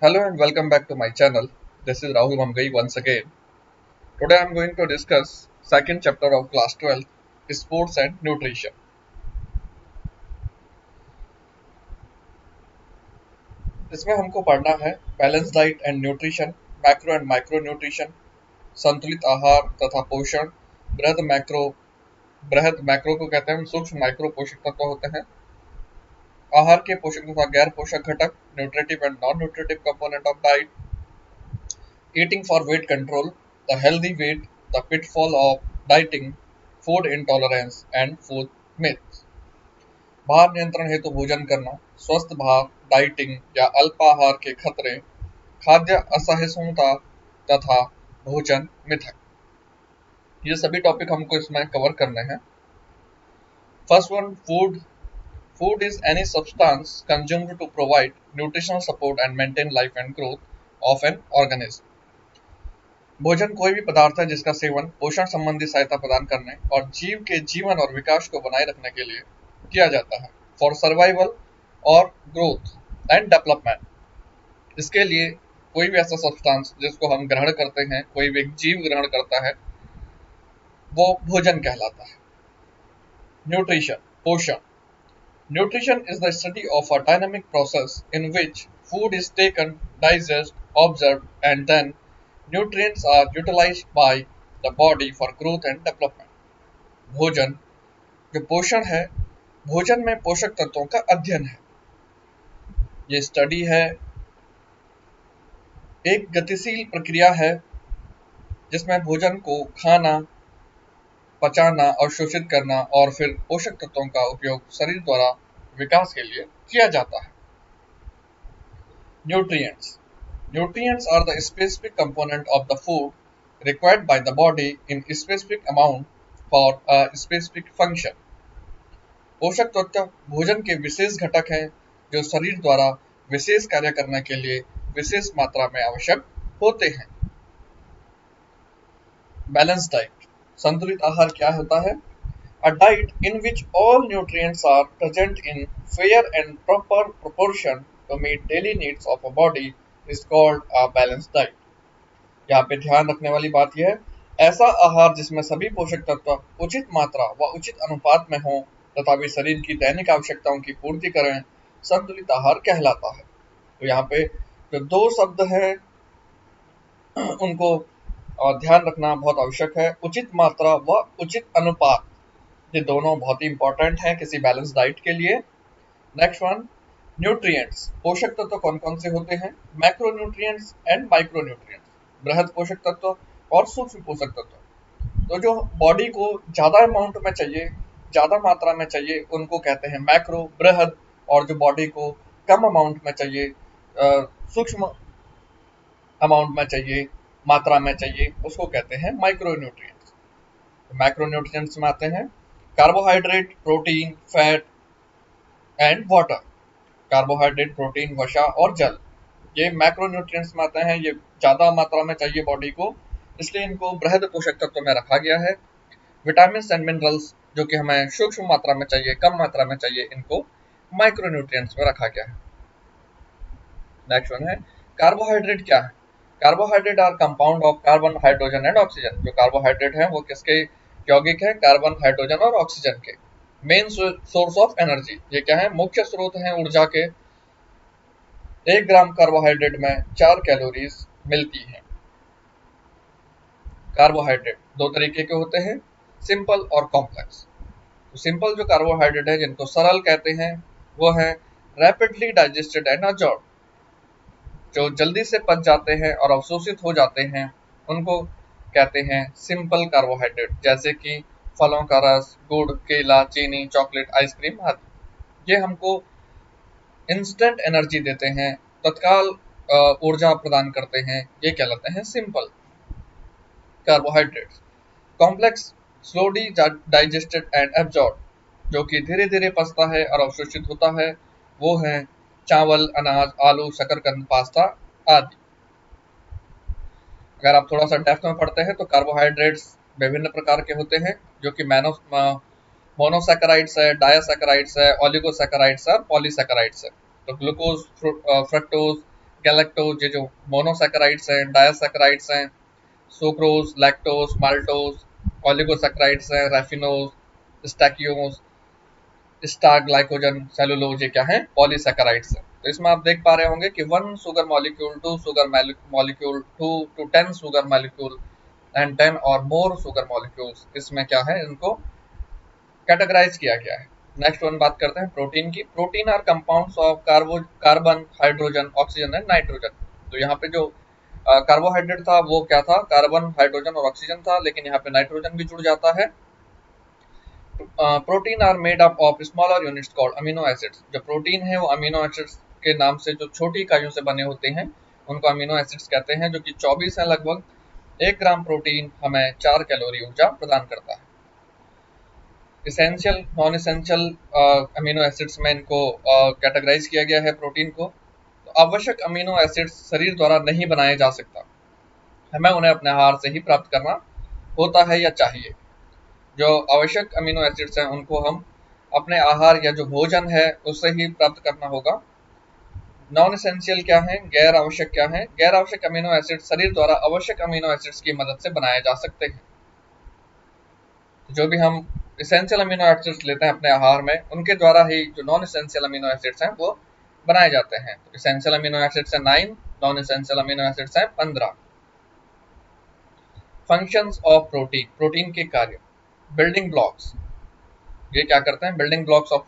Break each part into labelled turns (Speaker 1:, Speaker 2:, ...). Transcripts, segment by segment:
Speaker 1: Hello and welcome back to my channel. This is Rahul Mamgai once again. Today I am going to discuss second chapter of class 12, sports and nutrition. इसमें हमको पढ़ना है balance diet and nutrition, macro and micro nutrition, संतुलित आहार तथा पोषण, बृहद macro को कहते हैं, सूक्ष्म माइक्रो पोषक तत्व होते हैं, आहार के पोषक तथा गैर पोषक घटक, nutritive and non nutritive component of diet, eating for weight control, the healthy weight, the pitfall of dieting, food intolerance and food myths. भार नियंत्रण हेतु भोजन करना, स्वस्थ भार, डाइटिंग या अल्पाहार के खतरे, खाद्य असहिष्णुता तथा भोजन मिथक, ये सभी टॉपिक हमको इसमें कवर करने हैं। First one, food. Food is any substance consumed to provide nutritional support and maintain life and growth of an organism. भोजन कोई भी पदार्थ है जिसका सेवन पोषण संबंधी सहायता प्रदान करने और जीव के जीवन और विकास को बनाए रखने के लिए किया जाता है, फॉर सर्वाइवल और ग्रोथ एंड डेवलपमेंट। इसके लिए कोई भी ऐसा सब्सटेंस जिसको हम ग्रहण करते हैं, कोई भी जीव ग्रहण करता है, वो भोजन कहलाता है। न्यूट्रिशन, पोषण. Nutrition is the study of a dynamic process in which food is taken, digested, observed, and then nutrients are utilized by the body for growth and development. भोजन, जो पोषण है, भोजन में पोषक तत्वों का अध्ययन है। ये स्टडी है, एक गतिशील प्रक्रिया है जिसमें भोजन को खाना, पचाना और शोषित करना और फिर पोषक तत्वों का उपयोग शरीर द्वारा विकास के लिए किया जाता है। Nutrients. Nutrients are the specific component of the food required by the body in specific amount for a specific function. पोषक तत्व भोजन के विशेष घटक हैं जो शरीर द्वारा विशेष कार्य करने के लिए विशेष मात्रा में आवश्यक होते हैं। Balance diet. संतुलित आहार क्या होता है? A diet in which all nutrients are present in fair and proper proportion to meet daily needs of a body is called a balanced diet. यहाँ पे ध्यान रखने वाली बात यह है, ऐसा आहार जिसमें सभी पोषक तत्व उचित मात्रा व उचित अनुपात में हों तथा वे शरीर की दैनिक आवश्यकताओं की पूर्ति करें, संतुलित आहार कहलाता है। तो यहाँ पे जो दो शब्द हैं उनको ध्यान रखना बहुत आवश्यक है, उचित मात्रा व उचित अनुपात। ये दोनों बहुत ही इंपॉर्टेंट हैं किसी बैलेंस डाइट के लिए। Next one, nutrients. पोषक तत्व कौन कौन से होते हैं? Macro nutrients and micro nutrients, बृहद पोषक तत्व और सूक्ष्म पोषक तत्व। तो जो बॉडी को ज्यादा अमाउंट में चाहिए, ज्यादा मात्रा में चाहिए, उनको कहते हैं मैक्रो, बृहद, और जो बॉडी को कम अमाउंट में चाहिए, सूक्ष्म अमाउंट में चाहिए, मात्रा में चाहिए, उसको कहते हैं माइक्रो न्यूट्रिएंट्स। मैक्रो न्यूट्रिएंट्स में आते हैं carbohydrate, protein, fat and water. Carbohydrate, protein, वसा और जल, ये मैक्रो न्यूट्रिएंट्स में आते हैं। ये ज्यादा मात्रा में चाहिए बॉडी को, इसलिए इनको बृहद पोषक तत्व में रखा गया है। विटामिन एंड मिनरल्स, जो कि हमें सूक्ष्म मात्रा में चाहिए, कम मात्रा में चाहिए, इनको माइक्रो न्यूट्रिएंट्स में रखा गया है। नेक्स्ट वन है कार्बोहाइड्रेट क्या है? Carbohydrate are compound of carbon, hydrogen and oxygen. जो कार्बोहाइड्रेट है वो किसके यौगिक है? कार्बन, हाइड्रोजन और ऑक्सीजन के। मेन सोर्स ऑफ एनर्जी, ये क्या है? मुख्य स्रोत हैं ऊर्जा के। 1 ग्राम कार्बोहाइड्रेट में 4 कैलोरीज मिलती हैं। कार्बोहाइड्रेट दो तरीके के होते हैं, सिंपल और कॉम्प्लेक्स। तो सिंपल जो कार्बोहाइड्रेट है, जिनको सरल कहते हैं, वो है रैपिडली डाइजेस्टेड एंड अब्सॉर्ब्ड, जो जल्दी से पच जाते हैं और अवशोषित हो जाते हैं, उनको कहते हैं सिंपल कार्बोहाइड्रेट, जैसे कि फलों का रस, गुड़, केला, चीनी, चॉकलेट, आइसक्रीम आदि। ये हमको इंस्टेंट एनर्जी देते हैं, तत्काल ऊर्जा प्रदान करते हैं, ये कहलाते हैं simple carbohydrates. Complex, slowly digested and absorb, जो कि धीरे धीरे पचता है और अवशोषित होता है, वो है चावल, अनाज, आलू, शकरकंद, पास्ता आदि। अगर आप थोड़ा सा डेप्थ में पढ़ते हैं तो कार्बोहाइड्रेट्स विभिन्न प्रकार के होते हैं, जो कि मोनोसैकेराइड्स है, डायासैकेराइड्स है, ओलिगोसैकेराइड्स है और पॉलीसैकेराइड्स है। तो ग्लूकोज, फ्रक्टोज, गैलेक्टोज, ये जो मोनोसैकेराइड्स हैं, डायसैकेराइड्स हैं, सुक्रोज, लैक्टोज, माल्टोज, ओलिगोसैकेराइड्स हैं, रैफिनोज, स्टैकियोज, स्टार ग्लाइकोजन, सेलुलोज, ये क्या है, पॉलीसैकेराइड्स है। तो इसमें आप देख पा रहे होंगे कि 1 sugar molecule to 10 sugar molecule and 10 और मोर सुगर मॉलिक्यूल्स, इसमें क्या है, इनको कैटेगराइज किया गया है। नेक्स्ट वन बात करते हैं प्रोटीन की। Protein are compounds of carbon, hydrogen, oxygen and nitrogen. तो यहाँ पे जो कार्बोहाइड्रेट था वो क्या था, कार्बन, हाइड्रोजन और ऑक्सीजन था, लेकिन यहाँ पे नाइट्रोजन भी जुड़ जाता है। Protein are made up of smaller units called amino acids. जो प्रोटीन है वो अमीनो एसिड्स के नाम से जो छोटी इकाइयों से बने होते हैं उनको अमीनो एसिड्स कहते हैं, जो कि 24 है लगभग। 1 ग्राम प्रोटीन हमें 4 कैलोरी ऊर्जा प्रदान करता है। Essential, non essential amino acids में इनको कैटेगराइज किया गया है प्रोटीन को। तो आवश्यक अमीनो एसिड्स शरीर द्वारा नहीं बनाए जा सकता, हमें उन्हें अपने आहार से ही प्राप्त करना होता है या चाहिए। जो आवश्यक अमीनो एसिड्स हैं उनको हम अपने आहार या जो भोजन है उससे ही प्राप्त करना होगा। नॉन एसेंशियल क्या है, गैर आवश्यक क्या है, गैर आवश्यक अमीनो एसिड शरीर द्वारा आवश्यक अमीनो एसिड्स की मदद से बनाए जा सकते हैं। जो भी हम इसेंशियल अमीनो एसिड्स लेते हैं अपने आहार में, उनके द्वारा ही जो नॉन इसेंशियल अमीनो एसिड्स हैं वो बनाए जाते हैं। तो इसेंशियल अमीनो एसिड्स हैं 9, नॉन इसेंशियल अमीनो एसिड्स हैं 15। फंक्शंस ऑफ प्रोटीन, प्रोटीन के कार्य। बिल्डिंग ब्लॉक्स, ये क्या करते हैं, बिल्डिंग ब्लॉक्स ऑफ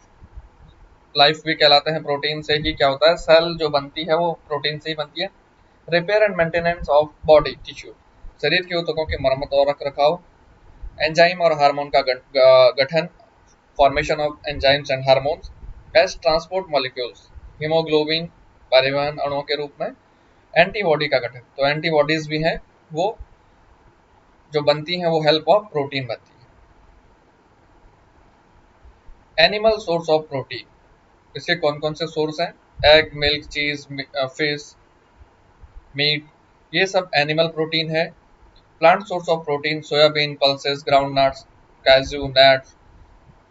Speaker 1: लाइफ भी कहलाते हैं। प्रोटीन से ही क्या होता है, सेल जो बनती है वो प्रोटीन से ही बनती है। Repair and maintenance of body tissue, शरीर के ऊतकों की मरम्मत और रखरखाव। एंजाइम और हार्मोन का गठन, formation of enzymes and hormones. As transport molecules, haemoglobin परिवहन अणुओं के रूप में। एंटीबॉडी का गठन, तो एंटीबॉडीज भी हैं वो जो बनती हैं वो हेल्प ऑफ प्रोटीन बनती है। एनिमल सोर्स ऑफ प्रोटीन, इसके कौन कौन से सोर्स हैं, egg, milk, cheese, fish, meat, ये सब एनिमल प्रोटीन है। Plant source of protein, soybean, pulses, ground nuts, cashew nuts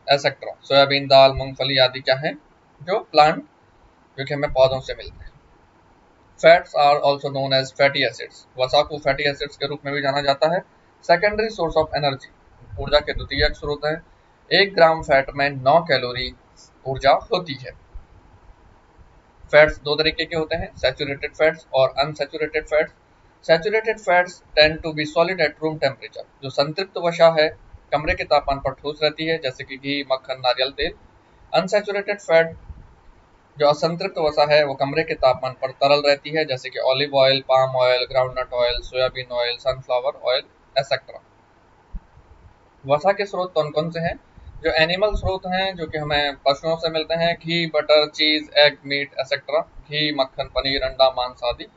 Speaker 1: etcetera. Soybean, दाल, मूंगफली आदि क्या है, जो प्लांट जो कि हमें पौधों से मिलते हैं। Fats are also known as fatty acids, वसा को फैटी एसिड्स के रूप में भी जाना जाता है। सेकेंडरी सोर्स ऑफ एनर्जी, ऊर्जा के द्वितीयक स्रोत है। 1 ग्राम फैट में 9 कैलोरी ऊर्जा होती है। फैट्स दो तरीके के होते हैं, सैचुरेटेड फैट्स और unsaturated fats. Saturated fats tend to be solid at room temperature, जो संतृप्त वसा है कमरे के तापमान पर ठोस रहती है, जैसे कि घी, मक्खन, नारियल तेल। अनसैचुरेटेड फैट जो असंतृप्त वसा है वो कमरे के तापमान पर तरल रहती है, जैसे कि olive oil, palm oil, groundnut oil, soybean oil, sunflower oil etcetera. वसा के स्रोत कौन कौन से हैं, जो एनिमल स्रोत हैं जो कि हमें पशुओं से मिलते हैं, घी, बटर, चीज, एग, मीट एक्सेट्रा, घी, मक्खन, पनीर, अंडा, मांस आदि।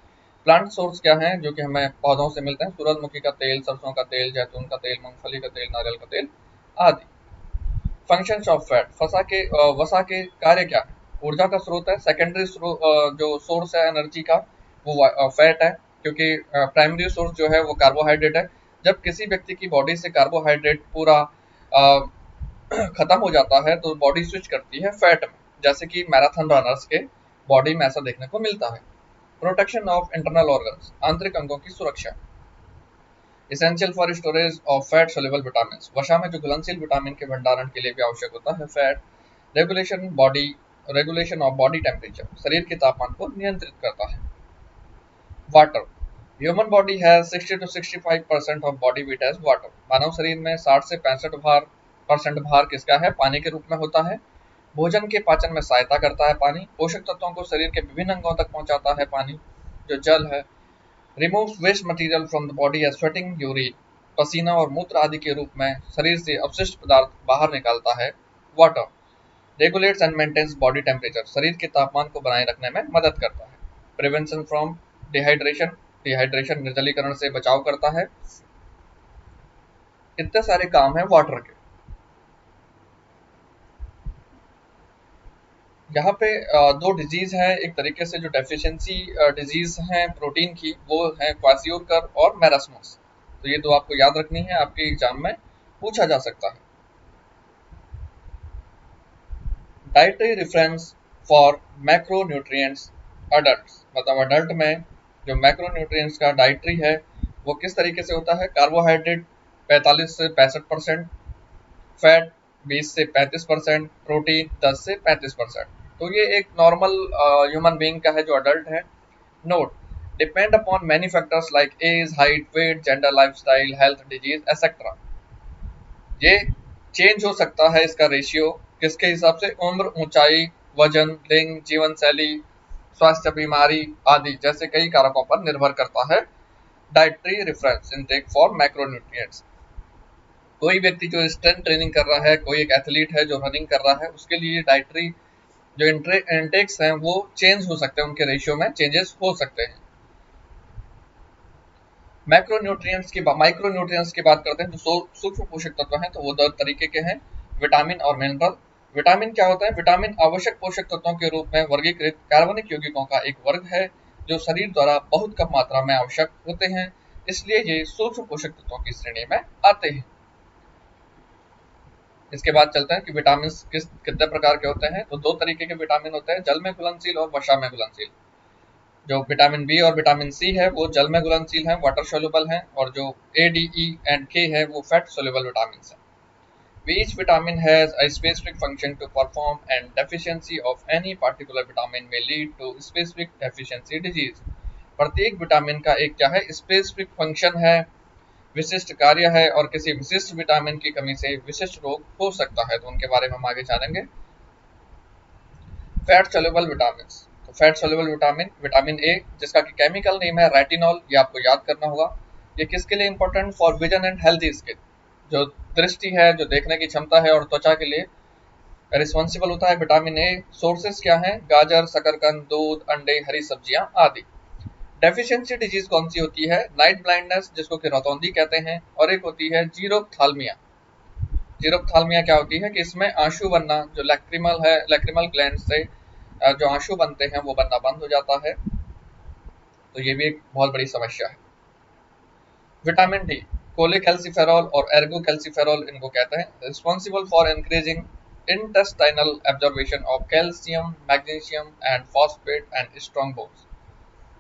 Speaker 1: प्लांट सोर्स क्या हैं, जो कि हमें पौधों से मिलते हैं, सूरजमुखी का तेल, सरसों का तेल, जैतून का तेल, मूंगफली का तेल, नारियल का तेल आदि। फंक्शंस ऑफ फैट, वसा के कार्य क्या है, ऊर्जा का स्रोत है। सेकेंडरी जो सोर्स है एनर्जी का वो फैट है, क्योंकि प्राइमरी सोर्स जो है वो कार्बोहाइड्रेट है। जब किसी व्यक्ति की बॉडी से कार्बोहाइड्रेट पूरा खत्म हो जाता है तो बॉडी स्विच करती है फैट में, जैसे कि मैराथन रनर्स के बॉडी में ऐसा देखने को मिलता है। प्रोटेक्शन ऑफ इंटरनल ऑर्गन्स, आंतरिक अंगों की सुरक्षा। Essential for storage of fat soluble vitamin, वसा में जो घुलनशील विटामिन के भंडारण के लिए भी आवश्यक होता है fat. Regulation of body temperature, शरीर के तापमान को नियंत्रित करता है। Water, human body has 60 to 65% of body weight as water, मानव शरीर में 60 से 65% भार किसका है, पानी के रूप में होता है। भोजन के पाचन में सहायता करता है पानी। पोषक तत्वों को शरीर के विभिन्न अंगों तक पहुंचाता है पानी, जो जल है। Remove waste material from the body as sweating, urine, पसीना और मूत्र आदि के रूप में शरीर से अपशिष्ट पदार्थ बाहर निकालता है water. Regulates and maintains body temperature, शरीर के तापमान को बनाए रखने में मदद करता है। प्रिवेंशन फ्रॉम डिहाइड्रेशन, डिहाइड्रेशन निर्जलीकरण से बचाव करता है। इतने सारे काम हैं वाटर के। यहाँ पे दो डिजीज हैं एक तरीके से, जो डेफिशिएंसी डिजीज हैं प्रोटीन की, वो है क्वासियोरकर और मैरास्मस। तो ये दो आपको याद रखनी है, आपके एग्जाम में पूछा जा सकता है। Dietary reference for macronutrients, adult, मतलब अडल्ट में जो मैक्रोन्यूट्रिएंट्स का डाइट्री है वो किस तरीके से होता है। कार्बोहाइड्रेट 45 से 65%, फैट 20 से 35%, प्रोटीन 10 से 35%। तो ये एक नॉर्मल ह्यूमन बीइंग का है जो अडल्ट है। Note, depend upon many factors like age, height, weight, gender, lifestyle, health, disease etcetera. ये चेंज हो सकता है इसका रेशियो किसके हिसाब से, उम्र, ऊंचाई, वजन, लिंग, जीवन शैली, स्वास्थ्य, बीमारी आदि जैसे कई कारकों पर निर्भर करता है। Dietary reference intake for macronutrients. कोई व्यक्ति जो स्ट्रेंथ ट्रेनिंग कर रहा है, कोई एक एथलीट है जो रनिंग कर रहा है, उसके लिए डाइटरी जो इंटेक्स हैं वो चेंज हो सकते हैं, उनके रेशियो में चेंजेस हो सकते हैं। माइक्रोन्यूट्रिएंट्स की बात करते हैं, जो सूक्ष्म पोषक तत्व हैं तो वो दो तरीके के हैं, विटामिन और मिनरल। विटामिन क्या होता है? विटामिन आवश्यक पोषक तत्वों के रूप में वर्गीकृत कार्बनिक यौगिकों का एक वर्ग है जो शरीर द्वारा बहुत कम मात्रा में आवश्यक होते हैं, इसलिए ये सूक्ष्म पोषक तत्वों की श्रेणी में आते हैं। इसके बाद चलते हैं कि विटामिन कितने प्रकार के होते हैं। तो दो तरीके के विटामिन होते हैं, जल में घुलनशील और वसा में घुलनशील। जो विटामिन बी और विटामिन सी है वो जल में घुलनशील हैं, वाटर सोल्यूबल हैं, और जो ए, डी, ई एंड के है वो फैट सोल्यूबल विटामिन हैं। Each vitamin has a specific function to perform, and deficiency of any particular vitamin may lead to specific deficiency disease. प्रत्येक विटामिन का एक क्या है, स्पेसिफिक फंक्शन है, विशिष्ट कार्य है, और किसी विशिष्ट विटामिन की कमी से विशिष्ट रोग हो सकता है। तो उनके बारे में हम आगे जानेंगे। Fat soluble vitamin. तो fat soluble vitamin, vitamin A जिसका कि केमिकल नेम है रेटिनॉल, ये आपको याद करना होगा। ये किसके लिए important? For vision and healthy skin. जो दृष्टि है, जो देखने की क्षमता है, और त्वचा के लिए रिस्पॉन्सिबल होता है विटामिन ए। सोर्सेस क्या हैं? गाजर, शकरकंद, दूध, अंडे, हरी सब्जियां आदि। डेफिशिएंसी डिजीज कौन सी होती है? नाइट ब्लाइंडनेस जिसको कि रतौंधी कहते हैं, और एक होती है जीरोप्थाल्मिया। जीरोप्थाल्मिया क्या होती है कि इसमें आंसू बनना, जो लैक्रिमल है, लैक्रिमल ग्लैंड से जो आंसू बनते हैं वो बनना बंद हो जाता है। तो ये भी एक बहुत बड़ी समस्या है। विटामिन डी, कोलेकैल्सिफेरॉल और एर्गोकैल्सिफेरॉल इनको कहते हैं, responsible for increasing intestinal absorption of calcium, magnesium and phosphate and strong bones।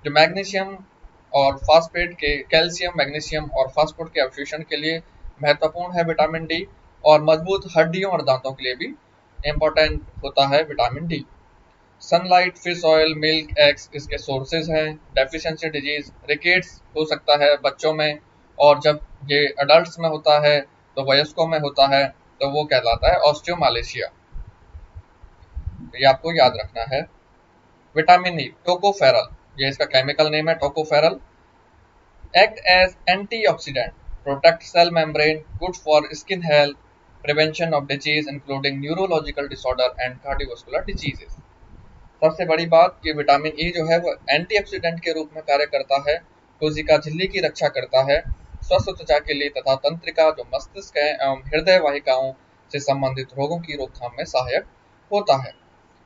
Speaker 1: जो मैग्नीशियम और फास्फेट के, कैल्शियम, मैग्नीशियम और फास्फेट के अवशोषण के लिए महत्वपूर्ण है विटामिन डी, और मजबूत हड्डियों और दांतों के लिए भी इम्पोर्टेंट होता है vitamin D. Sunlight, fish oil, milk, eggs इसके सोर्सेज हैं। डेफिशिएंसी डिजीज, रिकेट्स हो सकता है बच्चों में, और जब ये अडल्ट्स में होता है तो वयस्कों में होता है, तो वो कहलाता है ऑस्टियोमालेशिया। ये आपको याद रखना है। विटामिन ई, टोकोफेरल, ये इसका केमिकल नेम है tocopherol. Act as antioxidant, protect cell membrane, good for skin health, prevention of disease including neurological disorder and cardiovascular diseases. सबसे बड़ी बात कि विटामिन ई जो है वो एंटीऑक्सीडेंट के रूप में कार्य करता है, कोशिका झिल्ली की रक्षा करता है, स्वस्थ त्वचा के लिए तथा तंत्रिका, जो मस्तिष्क है एवं हृदय वाहिकाओं से संबंधित रोगों की रोकथाम में सहायक होता है।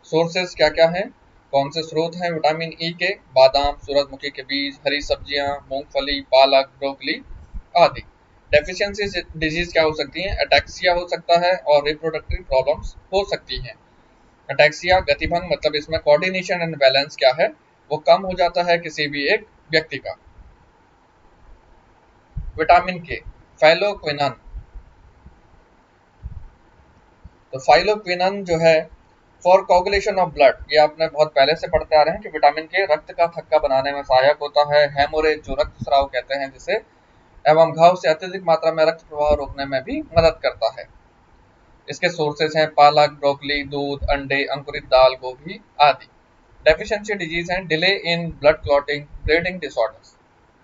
Speaker 1: सोर्सेज क्या क्या हैं, कौन से स्रोत हैं विटामिन ई के? बादाम, सूरजमुखी के बीज, हरी सब्जियां, मूंगफली, पालक, ब्रोकली आदि। डेफिशिएंसी डिजीज क्या हो सकती हैं? अटैक्सिया हो सकता है, और रिप्रोडक्टिव प्रॉब्लम्स हो सकती हैं। अटैक्सिया गतिभंग, मतलब इसमें कोऑर्डिनेशन एंड बैलेंस क्या है वो कम हो जाता है किसी भी एक व्यक्ति का। विटामिन के, फाइलोक्विनन। तो फाइलोक्विनन जो है फॉर कोगुलेशन ऑफ ब्लड, ये आपने बहुत पहले से पढ़ते आ रहे हैं कि विटामिन के रक्त का थक्का बनाने में सहायक होता है। हेमोरेज, जो रक्तस्राव कहते हैं जिसे, एवं घाव से अत्यधिक मात्रा में रक्त प्रवाह रोकने में भी मदद करता है। इसके सोर्सेज हैं पालक, ब्रोकली, दूध, अंडे, अंकुरित दाल, गोभी आदि। डेफिशिएंसी डिजीज हैं delay in blood clotting, bleeding disorders.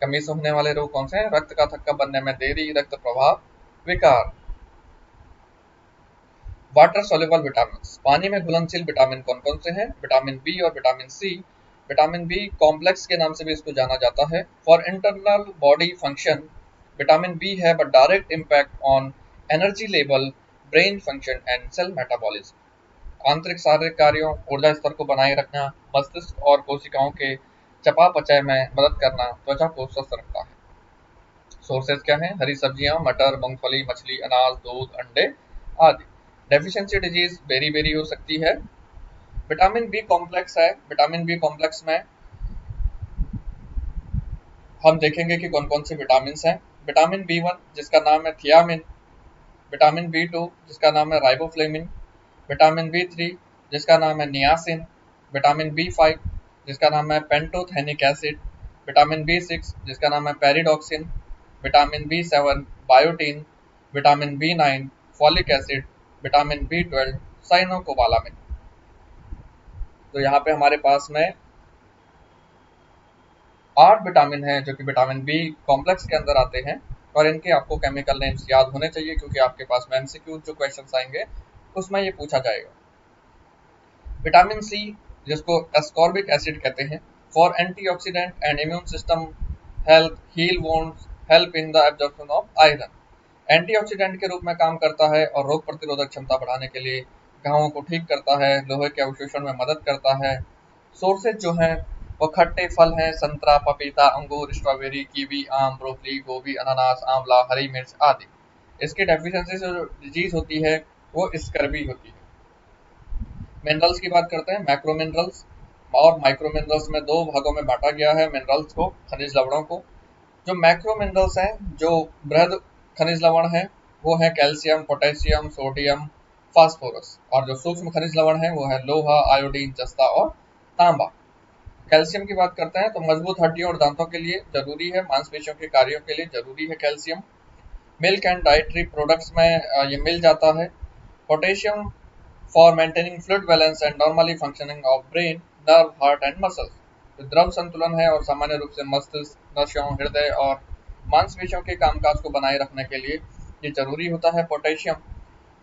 Speaker 1: कमी से होने वाले रोग कौन से हैं? रक्त का थक्का बनने में देरी, रक्त प्रवाह विकार। वाटर सोल्यूबल विटामिन, पानी में घुलनशील विटामिन कौन कौन से हैं? विटामिन बी और vitamin C. Vitamin B complex के नाम से भी इसको जाना जाता है। For internal body function, vitamin B है but direct impact on energy level, brain function and cell metabolism. आंतरिक शारीरिक कार्यों, ऊर्जा स्तर को बनाए रखना, मस्तिष्क और कोशिकाओं के चयापचय में मदद करना, त्वचा को स्वस्थ रखता है। सोर्सेज क्या हैं? हरी सब्जियां, मटर, मूंगफली, मछली, अनाज, दूध, अंडे आदि। डेफिशिएंसी डिजीज बेरी बेरी हो सकती है। विटामिन बी कॉम्प्लेक्स है। विटामिन बी कॉम्प्लेक्स में हम देखेंगे कि कौन कौन से विटामिन हैं। विटामिन बी 1 जिसका नाम है थियामिन, विटामिन बी 2 जिसका नाम है राइबोफ्लेविन, विटामिन बी 3 जिसका नाम है नियासिन, विटामिन बी 5 जिसका नाम है पेंटोथेनिक एसिड, विटामिन बी 6 जिसका नाम है pyridoxine, vitamin B 7 biotin, vitamin B 9 folic acid, vitamin B 12 cyanocobalamin. तो यहाँ पे हमारे पास में 8 विटामिन हैं जो कि विटामिन बी कॉम्प्लेक्स के अंदर आते हैं, और इनके आपको केमिकल नेम्स याद होने चाहिए क्योंकि आपके पास में एमसीक्यू जो क्वेश्चन आएंगे उसमें ये पूछा जाएगा। विटामिन सी जिसको एस्कॉर्बिक एसिड कहते हैं, for antioxidant and immune system health, heal wounds, help in the absorption of iron. Antioxidant के रूप में काम करता है और रोग प्रतिरोधक क्षमता बढ़ाने के लिए घावों को ठीक करता है, लोहे के अवशोषण में मदद करता है। सोर्सेज जो हैं वो खट्टे फल हैं, संतरा, पपीता, अंगूर, स्ट्रॉबेरी, कीवी, आम, ब्रोकली, गोभी, अनानास, आंवला, हरी मिर्च आदि। इसकी डेफिशिएंसी से जो डिजीज होती है वो स्कर्वी होती है। मिनरल्स की बात करते हैं, मैक्रो मिनरल्स और माइक्रो मिनरल्स में दो भागों में बांटा गया है मिनरल्स को, खनिज लवणों को। जो मैक्रो मिनरल्स हैं, जो बृहद खनिज लवण हैं, वो है कैल्शियम, पोटेशियम, सोडियम, फास्फोरस। और जो सूक्ष्म खनिज लवण है वो है लोहा, आयोडीन, जस्ता और तांबा। कैल्शियम की बात करते हैं तो मजबूत हड्डियों और दांतों के लिए जरूरी है, मांसपेशियों के कार्यों के लिए जरूरी है calcium. Milk and dietary products में ये मिल जाता है। Potassium for maintaining fluid balance and normally functioning of brain, nerve, heart and muscles. तो द्रव संतुलन है और सामान्य रूप से मस्तिष्क, नसों, हृदय और मांसपेशियों के कामकाज को बनाए रखने के लिए ये जरूरी होता है पोटेशियम।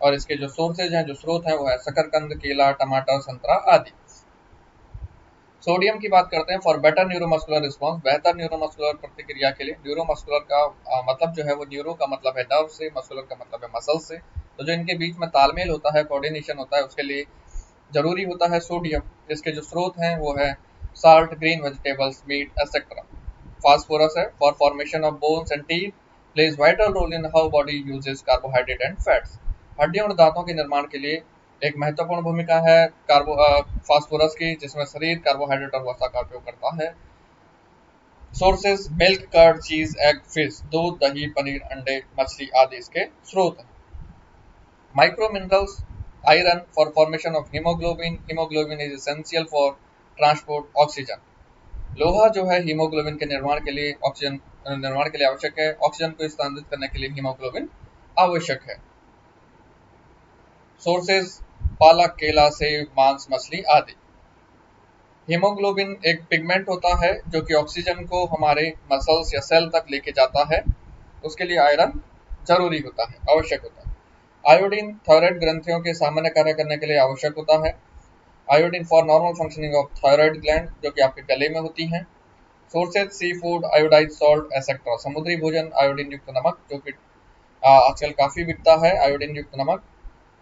Speaker 1: और इसके जो सोर्सेज हैं, जो स्रोत हैं, वो है शकरकंद, केला, टमाटर, संतरा आदि। सोडियम की बात करते हैं, फॉर बेटर न्यूरोमस्कुलर रिस्पॉन्स, बेहतर न्यूरोमस्कुलर प्रतिक्रिया के लिए। न्यूरोमस्कुलर का मतलब जो है वो न्यूरो का मतलब है नर्व से, मस्कुलर का मतलब है मसल से। तो जो इनके बीच में तालमेल होता है, कोऑर्डिनेशन होता है, उसके लिए जरूरी होता है सोडियम। जिसके जो स्रोत हैं वो है salt, green vegetables, meat etcetera. Phosphorus है, for formation of bones and teeth, plays vital role in how body uses carbohydrate and fats. हड्डियों और दांतों के निर्माण के लिए एक महत्वपूर्ण भूमिका है फास्फोरस की, जिसमें शरीर कार्बोहाइड्रेट और वसा का उपयोग करता है। सोर्सेज मिल्क, कर्ड, चीज, एग, फिश, दूध, दही, पनीर, अंडे, मछली आदि इसके स्रोत हैं। Micro minerals, iron for formation of haemoglobin, haemoglobin is essential for transport oxygen. लोहा जो है हीमोग्लोबिन के निर्माण के लिए आवश्यक है, ऑक्सीजन को स्थानांतरित करने के लिए हीमोग्लोबिन आवश्यक है। सोर्सेज पालक, केला, सेब, मांस, मछली आदि। हीमोग्लोबिन एक पिगमेंट होता है जो कि ऑक्सीजन को हमारे मसल्स या सेल तक लेके जाता है। उसके लिए आयरन जरूरी होता है, आवश्यक होता है। आयोडीन थायराइड ग्रंथियों के सामान्य कार्य करने के लिए आवश्यक होता है। Iodine for normal functioning of thyroid gland, जो कि आपके गले में होती हैं। Sources sea food, iodise salt etcetera. समुद्री भोजन, आयोडीन युक्त नमक, जो कि आजकल काफी बिकता है, आयोडीन युक्त नमक,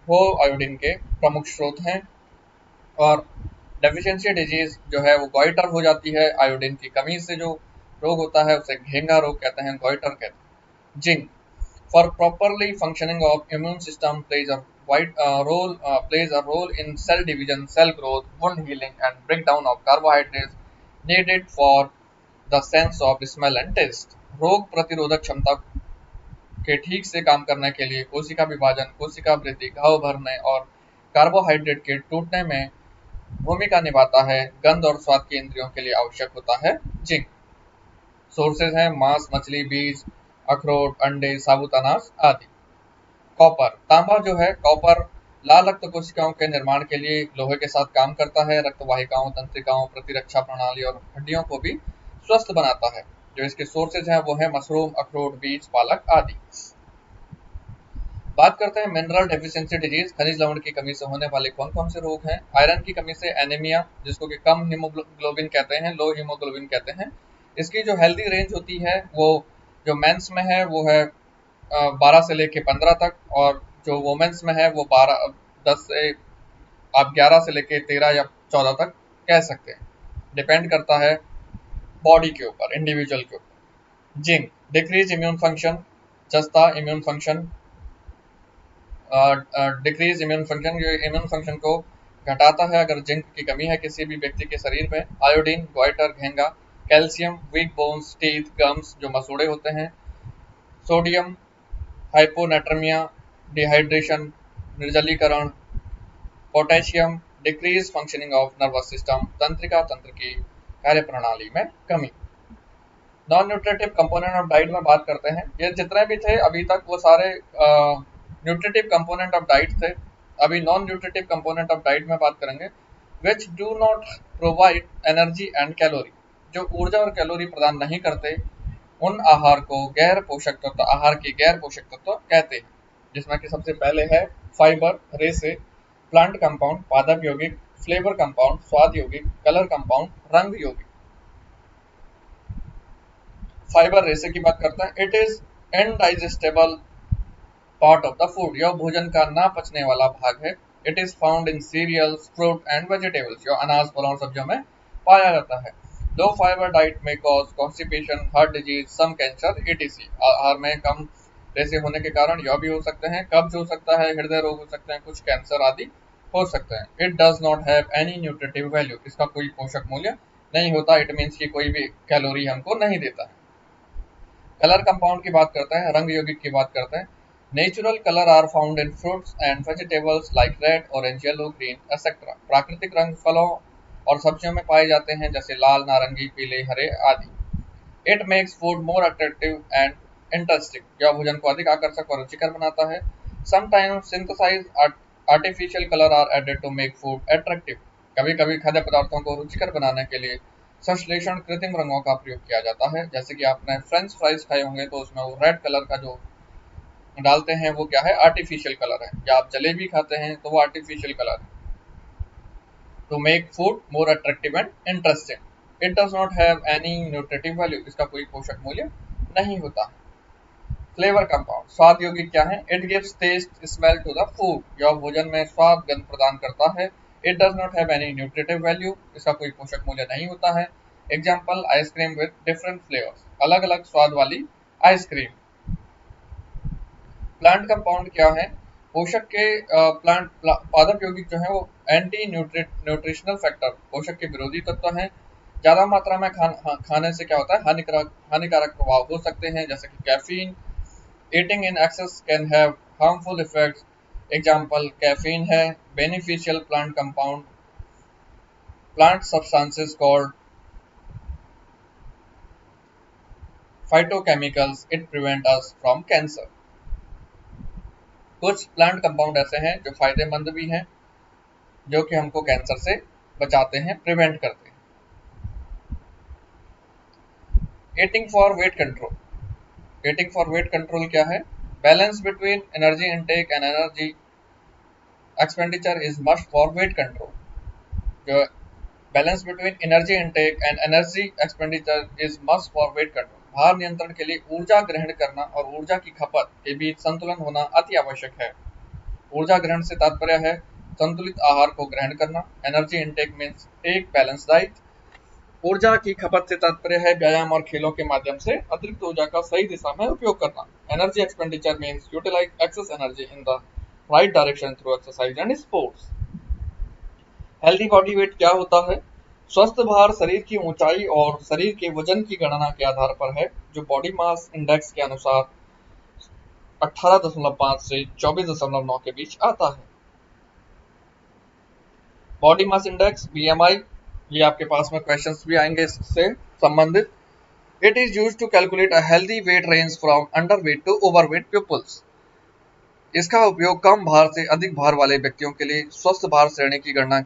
Speaker 1: वो आयोडीन के प्रमुख स्रोत हैं। और डेफिशिएंसी डिजीज जो है वो गॉइटर हो जाती है, आयोडीन की कमी से जो रोग होता है उसे घेंगा रोग कहते हैं, गॉइटर कहते हैं। Zinc for properly functioning of immune system plays a role in cell division, cell growth, wound healing and break down of carbohydrates needed for the sense of smell and taste. रोग प्रतिरोधक क्षमता के ठीक से काम करने के लिए कोशिका विभाजन, कोशिका वृद्धि, घाव भरने और कार्बोहाइड्रेट के टूटने में भूमिका निभाता है। गंध और स्वाद की इंद्रियों के लिए आवश्यक होता है जिंक। सोर्सेज हैं मांस, मछली, बीज, अखरोट, अंडे, साबुत अनाज आदि। कॉपर, तांबा जो है, कॉपर लाल रक्त कोशिकाओं के निर्माण के लिए लोहे के साथ काम करता है। रक्त वाहिकाओं, तंत्रिकाओं, प्रतिरक्षा प्रणाली और हड्डियों को भी स्वस्थ बनाता है। जो इसके सोर्सेज हैं वो है मशरूम, अखरोट, बीज, पालक आदि। बात करते हैं मिनरल डेफिशिएंसी डिजीज, खनिज लवण की कमी से होने वाले कौन कौन से रोग हैं। आयरन की कमी से एनीमिया, जिसको कि कम हीमोग्लोबिन कहते हैं, लो हीमोग्लोबिन कहते हैं। इसकी जो हेल्दी रेंज होती है वो जो मेंस में है वो है 12 से लेके 15 तक, और जो वोमेन्स में है वो 10 से आप 11 से लेके 13 या 14 तक कह सकते हैं, डिपेंड करता है बॉडी के ऊपर, इंडिविजुअल के ऊपर। जिंक डिक्रीज इम्यून फंक्शन, जस्ता immune function, decrease immune function, जो इम्यून फंक्शन को घटाता है अगर जिंक की कमी है किसी भी व्यक्ति के शरीर में। आयोडीन, ग्वाइटर, घेंगा। Calcium, weak bones, teeth, gums जो मसूड़े होते हैं। सोडियम, हाइपोनेट्रेमिया, डिहाइड्रेशन, निर्जलीकरण। Potassium, decrease functioning of nervous system, तंत्रिका तंत्र की कार्यप्रणाली में कमी। Non nutritive component of diet में बात करते हैं। ये जितने भी थे अभी तक वो सारे न्यूट्रिटिव कंपोनेंट ऑफ डाइट थे। अभी non nutritive component of diet में बात करेंगे। Which do not provide energy and calorie, जो ऊर्जा और कैलोरी प्रदान नहीं करते, उन आहार को गैर पोषक तत्व, आहार के गैर पोषक तत्व कहते हैं। जिसमें कि सबसे पहले है फाइबर, रेसे, प्लांट कंपाउंड, पादप यौगिक, फ्लेवर कंपाउंड, स्वाद यौगिक, कलर कंपाउंड, रंग यौगिक। फाइबर रेसे की बात करते हैं। It is indigestible part of the food, यह भोजन का ना पचने वाला भाग है। It is found in cereals, fruit and vegetables, जो अनाज, फलों और सब्जियों में पाया जाता है। लो फाइबर डाइट में cause constipation, heart disease, some cancer, etc. आहार में कम रेसे होने के कारण यह भी हो सकते हैं, कब्ज हो सकता है, हृदय रोग हो सकते हैं, कुछ कैंसर आदि हो सकते हैं। It does not have any nutritive value, इसका कोई पोषक मूल्य नहीं होता। इट मीन्स की कोई भी कैलोरी हमको नहीं देता है। कलर कंपाउंड की बात करते हैं, रंग यौगिक की बात करते हैं। Natural colour are found in fruits and vegetables like red, orange, yellow, green etcetera. प्राकृतिक रंग फलों और सब्जियों में पाए जाते हैं जैसे लाल, नारंगी, पीले, हरे आदि। It makes food more attractive and interesting, यह भोजन को अधिक आकर्षक और रुचिकर बनाता है। Sometimes synthesise artificial colour are added to make food attractive, कभी कभी खाद्य पदार्थों को रुचिकर बनाने के लिए संश्लेषण कृत्रिम रंगों का प्रयोग किया जाता है। जैसे कि आपने फ्रेंच फ्राइज खाए होंगे तो उसमें वो रेड कलर का जो डालते हैं वो क्या है, आर्टिफिशियल कलर है। या आप जलेबी खाते हैं तो वो आर्टिफिशियल कलर है, to make food more attractive and interesting. It does not have any nutritive value, इसका कोई पोषक मूल्य नहीं होता। फ्लेवर कंपाउंड, स्वाद यौगिक क्या है? It gives taste, smell to the food, यह भोजन में स्वाद, गंध प्रदान करता है। It does not have any nutritive value, इसका कोई पोषक मूल्य नहीं होता है। Example, ice cream with different flavours, अलग अलग स्वाद वाली आइसक्रीम। प्लांट कंपाउंड क्या है? पोषक के प्लांट पादप यौगिक जो है वो एंटी न्यूट्रिशनल फैक्टर, पोषक के विरोधी तत्व हैं। ज्यादा मात्रा में खाने से क्या होता है, हानिकारक प्रभाव हो सकते हैं, जैसे कि caffeine. Eating in excess can have harmful effects. Example, caffeine है beneficial plant compound, plant substances called phytochemicals. It prevent us from cancer. कुछ प्लांट कंपाउंड ऐसे हैं जो फायदेमंद भी हैं, जो कि हमको कैंसर से बचाते हैं, प्रिवेंट करते हैं। Eating for weight control. Eating for weight control क्या है? Balance between energy intake and energy expenditure is must for weight control. जो balance between energy intake and energy expenditure is must for weight control, भार नियंत्रण के लिए ऊर्जा ग्रहण करना और ऊर्जा की खपत के बीच संतुलन होना अति आवश्यक है। ऊर्जा ग्रहण से तात्पर्य है संतुलित आहार को ग्रहण करना। Energy intake means take balance diet. ऊर्जा की खपत से तात्पर्य है व्यायाम और खेलों के माध्यम से अतिरिक्त ऊर्जा का सही दिशा में उपयोग करना। Energy expenditure means utilise excess energy in the right direction through exercise and sports. Healthy body weight क्या होता है? स्वस्थ भार शरीर की ऊंचाई और शरीर के वजन की गणना के आधार पर है, जो बॉडी मास इंडेक्स के अनुसार 18.5 से 24.9 के बीच आता है। बॉडी मास इंडेक्स बीएमआई, ये आपके पास में क्वेश्चंस भी आएंगे इससे संबंधित। It is used to calculate a healthy weight range from underweight to overweight peoples. इसका उपयोग कम भार से अधिक भार वाले व्यक्तियों के लिए स्वस्थ भार श्रेणी की गणना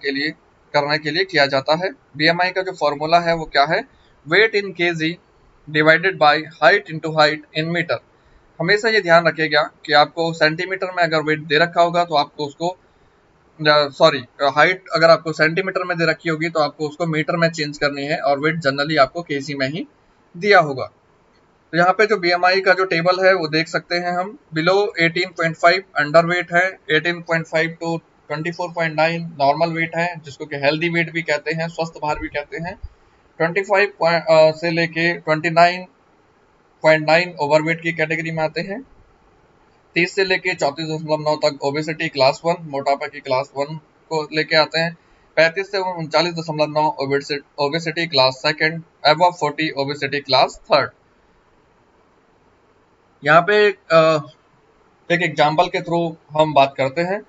Speaker 1: करने के लिए किया जाता है। बीएमआई का जो फॉर्मूला है वो क्या है? Weight in kg divided by height into height in metre. हमेशा ये ध्यान रखिएगा कि आपको सेंटीमीटर में अगर वेट दे रखा होगा तो आपको उसको हाइट अगर आपको सेंटीमीटर में दे रखी होगी तो आपको उसको मीटर में चेंज करनी है, और वेट जनरली आपको केजी में ही दिया होगा। तो यहाँ पे जो बीएमआई का जो टेबल है वो देख सकते हैं हम। बिलो 18.5 अंडर वेट है, 18.5 टू 24.9 नॉर्मल वेट है, जिसको कि हेल्दी वेट भी कहते हैं, स्वस्थ भार भी कहते हैं। 25 से लेके 29.9 ओवरवेट की कैटेगरी में आते हैं। 30 से लेके 34.9 तक ओबेसिटी क्लास 1, मोटापा की क्लास 1 को लेके आते हैं 35 से 39.9 obesity class second, above 40 obesity class third. यहाँ पे एक एग्जाम्पल के थ्रू हम बात करते हैं।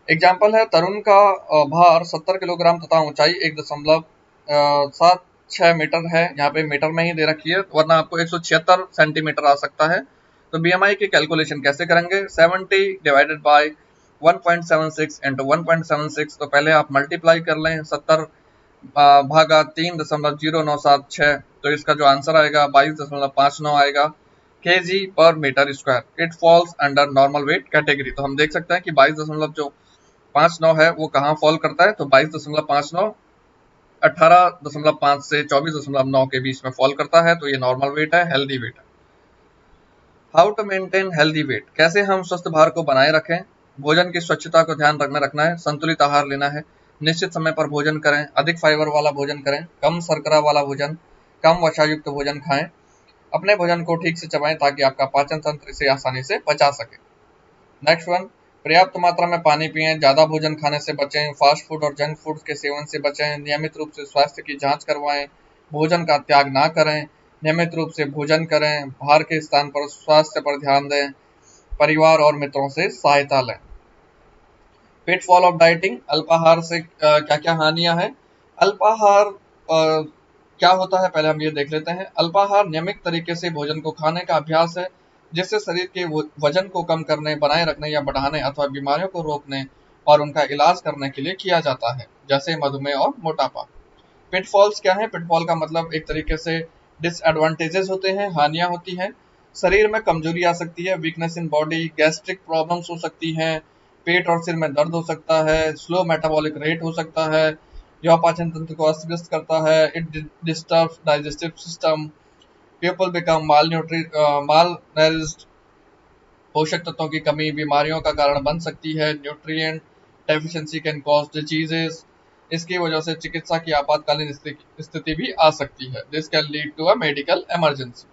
Speaker 1: एग्जाम्पल है तरुण का भार 70 किलोग्राम तथा ऊंचाई 1.76 मीटर है। यहाँ पे मीटर में ही दे रखी है, वरना आपको 176 सेंटीमीटर आ सकता है। तो बीएमआई की कैलकुलेशन कैसे करेंगे? 70 डिवाइडेड बाय 1.76 इंटू 1.76, तो पहले आप मल्टीप्लाई कर लें 70 भागा 3.0976, तो इसका जो आंसर आएगा 22.59 आएगा kg पर metre square. It falls under normal weight category. तो हम देख सकते हैं कि 22.59 है वो कहाँ फॉल करता है, तो 22.59 18.5 से 24.9 के बीच में फॉल करता है, तो ये नॉर्मल वेट है, हेल्दी वेट है। How to maintain healthy weight, कैसे हम स्वस्थ भार को बनाए रखें? भोजन की स्वच्छता को ध्यान रखना है, संतुलित आहार लेना है, निश्चित समय पर भोजन करें, अधिक फाइबर वाला भोजन करें, कम शर्करा वाला भोजन, कम वसायुक्त भोजन खाएं, अपने भोजन को ठीक से चबाएं ताकि आपका पाचन तंत्र इसे आसानी से पचा सके। नेक्स्ट वन, पर्याप्त मात्रा में पानी पिएं, ज्यादा भोजन खाने से बचें, फास्ट फूड और जंक फूड के सेवन से बचें, नियमित रूप से स्वास्थ्य की जांच करवाएं, भोजन का त्याग ना करें, नियमित रूप से भोजन करें, भार के स्थान पर स्वास्थ्य पर ध्यान दें, परिवार और मित्रों से सहायता लें। पिटफॉल ऑफ डाइटिंग, अल्पाहार से क्या क्या हानियां हैं? अल्पाहार क्या होता है पहले हम ये देख लेते हैं। अल्पाहार नियमित तरीके से भोजन को खाने का अभ्यास है जिससे शरीर के वजन को कम करने, बनाए रखने या बढ़ाने अथवा बीमारियों को रोकने और उनका इलाज करने के लिए किया जाता है, जैसे मधुमेह और मोटापा। पिटफॉल्स क्या है? पिटफॉल का मतलब एक तरीके से डिसएडवांटेजेस होते हैं, हानियां होती हैं। शरीर में कमजोरी आ सकती है, weakness in body, gastric problems हो सकती हैं, पेट और सिर में दर्द हो सकता है, स्लो मेटाबॉलिक रेट हो सकता है, यह पाचन तंत्र को अस्त व्यस्त करता है, it disturbs digestive system, people become malnourished, पोषक तत्वों की कमी बीमारियों का कारण बन सकती है, nutrient deficiency can cause diseases, इसकी वजह से चिकित्सा की आपातकालीन स्थिति भी आ सकती है, this can lead to a medical emergency.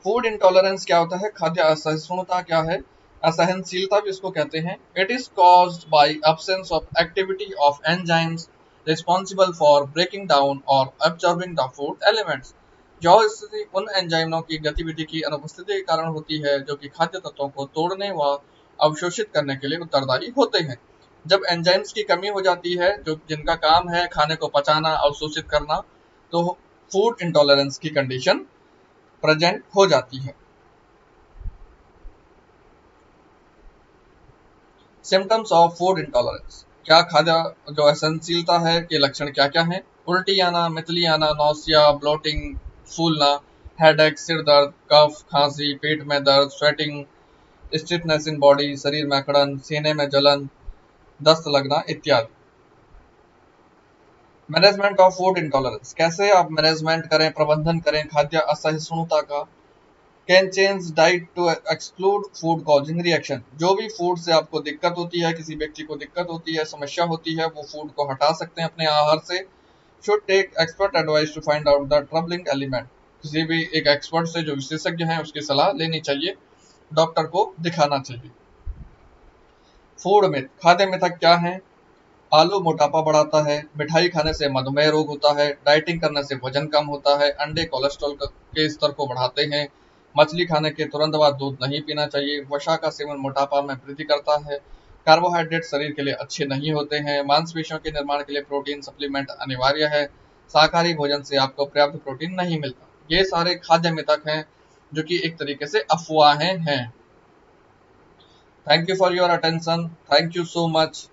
Speaker 1: Food intolerance क्या होता है? खाद्य असहिष्णुता क्या है? असहनशीलता भी इसको कहते हैं। It is caused by absence of activity of enzymes responsible for breaking down और अब्सॉर्बिंग द फूड एलिमेंट्स। जो स्थिति उन एंजाइमों की गतिविधि की अनुपस्थिति के कारण होती है जो कि खाद्य तत्वों को तोड़ने व अवशोषित करने के लिए उत्तरदायी होते हैं। जब एंजाइम्स की कमी हो जाती है, जो जिनका काम है खाने को पचाना, अवशोषित करना, तो फूड इंटॉलरेंस की कंडीशन प्रेजेंट हो जाती है। सिम्टम्स ऑफ फूड इंटॉलरेंस, क्या खाद्य जो असहनशीलता है के लक्षण क्या क्या हैं? उल्टी आना, मितली आना, नौसिया, ब्लोटिंग, फूलना, हेडेक, सिर दर्द, कफ, खांसी, पेट में दर्द, स्वेटिंग, स्टिफनेस इन बॉडी, शरीर में अकड़न, सीने में जलन, दस्त लगना इत्यादि। मैनेजमेंट ऑफ फूड इंटॉलरेंस, कैसे आप मैनेजमेंट करें, प्रबंधन करें खाद्य असहिष्णुता का? Can change diet to exclude food causing reaction, जो भी फूड से आपको दिक्कत होती है, किसी व्यक्ति को दिक्कत होती है, समस्या होती है, वो फूड को हटा सकते हैं अपने आहार से। Should take expert advice to find out the troubling element, किसी भी एक एक्सपर्ट से जो विशेषज्ञ हैं उसकी सलाह लेनी चाहिए, डॉक्टर को दिखाना चाहिए। फूड मिथ, खाद्य मिथक क्या है? आलू मोटापा बढ़ाता है, मिठाई खाने से मधुमेह रोग होता है, डाइटिंग करने से वजन कम होता है, अंडे कोलेस्ट्रॉल के स्तर को बढ़ाते हैं, मछली खाने के तुरंत बाद दूध नहीं पीना चाहिए, वसा का सेवन मोटापा में वृद्धि करता है, कार्बोहाइड्रेट शरीर के लिए अच्छे नहीं होते हैं, मांसपेशियों के निर्माण के लिए प्रोटीन सप्लीमेंट अनिवार्य है, शाकाहारी भोजन से आपको पर्याप्त प्रोटीन नहीं मिलता। ये सारे खाद्य मिथक हैं जो कि एक तरीके से अफवाहें हैं। Thank you for your attention, thank you so much.